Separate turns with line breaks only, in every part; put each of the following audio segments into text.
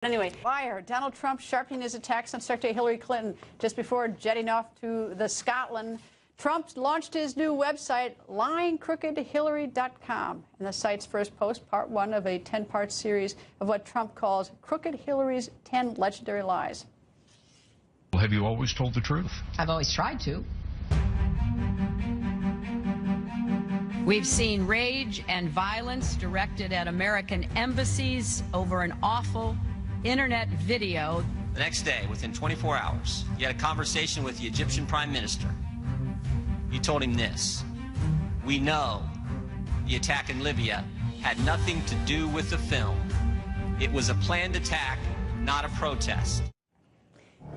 Anyway, Wire, Donald Trump sharpening his attacks on Secretary Hillary Clinton just before jetting off to Scotland. Trump launched his new website, LyingCrookedHillary.com. And the site's first post, part one of a 10-part series of what Trump calls Crooked Hillary's 10 legendary lies.
Have you always told the truth?
I've always tried to. We've seen rage and violence directed at American embassies over an awful internet video.
The next day, within 24 hours, you had a conversation with the Egyptian Prime Minister. You told him this: we know the attack in Libya had nothing to do with the film. It was a planned attack, not a protest.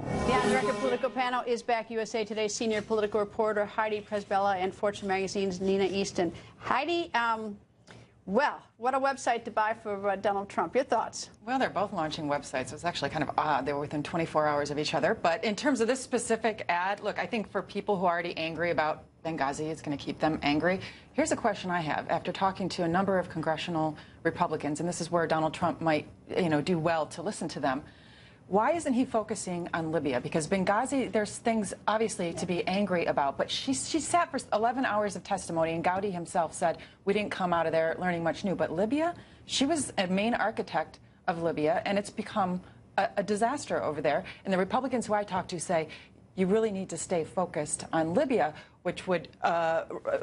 The on-record political panel is back. USA Today's senior political reporter Heidi Presbella and Fortune Magazine's Nina Easton. Heidi, well, what a website to buy for Donald Trump. Your thoughts?
Well, they're both launching websites. It was actually kind of odd. They were within 24 hours of each other. But in terms of this specific ad, look, I think for people who are already angry about Benghazi, it's going to keep them angry. Here's a question I have. After talking to a number of congressional Republicans, and this is where Donald Trump might, do well to listen to them, why isn't he focusing on Libya? Because Benghazi, there's things obviously to be angry about, but she sat for 11 hours of testimony, and Gowdy himself said we didn't come out of there learning much new. But Libya, she was a main architect of Libya, and it's become a disaster over there. And the Republicans who I talked to say you really need to stay focused on Libya, which would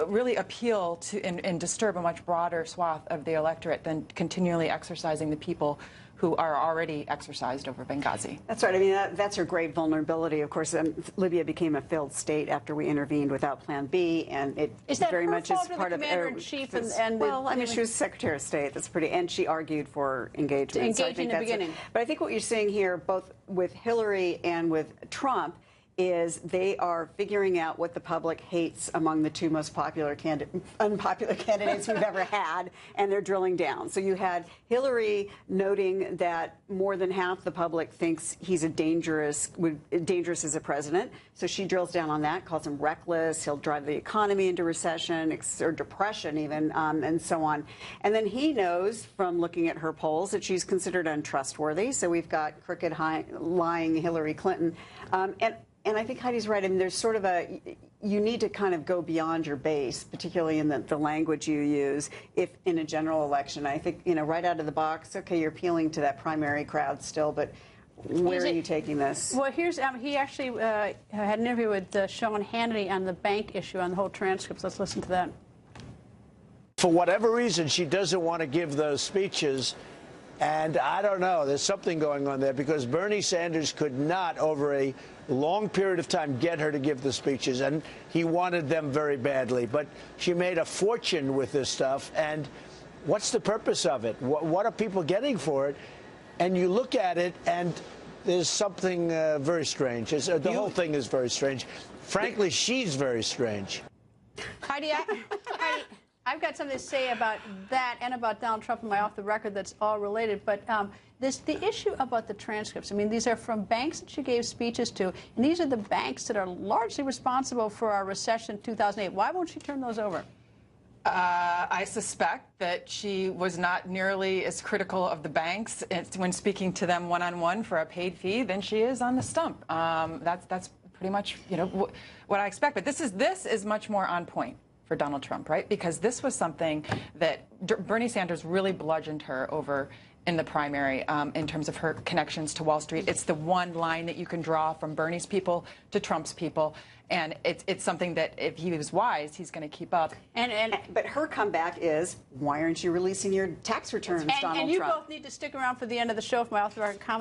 really appeal to and disturb a much broader swath of the electorate than continually exercising the people who are already exercised over Benghazi.
That's right. I mean, that's her great vulnerability. Of course, Libya became a failed state after we intervened without Plan B, and it very much is part of.
Commander-in-Chief
well, I mean, she was Secretary of State. That's pretty, and she argued for engagement.
To engage in the beginning.
But I think what you're seeing here, both with Hillary and with Trump, is they are figuring out what the public hates among the two most unpopular candidates we've ever had, and they're drilling down. So you had Hillary noting that more than half the public thinks he's dangerous as a president. So she drills down on that, calls him reckless. He'll drive the economy into recession or depression even, and so on. And then he knows from looking at her polls that she's considered untrustworthy. So we've got crooked, lying Hillary Clinton. And I think Heidi's right. I mean, there's sort of you need to kind of go beyond your base, particularly in the language you use, if in a general election. I think, right out of the box, okay, you're appealing to that primary crowd still, but where are you taking this?
Well, here's, he actually had an interview with Sean Hannity on the bank issue, on the whole transcripts. Let's listen to that.
For whatever reason, she doesn't want to give those speeches. And I don't know, there's something going on there, because Bernie Sanders could not, over a long period of time, get her to give the speeches, and he wanted them very badly. But she made a fortune with this stuff, and what's the purpose of it? What are people getting for it? And you look at it, and there's something very strange. The whole thing is very strange. Frankly, she's very strange.
Heidi, I've got something to say about that and about Donald Trump in my off-the-record that's all related. But the issue about the transcripts, I mean, these are from banks that she gave speeches to, and these are the banks that are largely responsible for our recession in 2008. Why won't she turn those over?
I suspect that she was not nearly as critical of the banks when speaking to them one-on-one for a paid fee than she is on the stump. That's pretty much what I expect. But this is much more on point for Donald Trump, right? Because this was something that Bernie Sanders really bludgeoned her over in the primary in terms of her connections to Wall Street. It's the one line that you can draw from Bernie's people to Trump's people. And it's something that, if he was wise, he's going to keep up.
But her comeback is, why aren't you releasing your tax returns, Donald Trump?
And you both need to stick around for the end of the show for my off-the-record comment.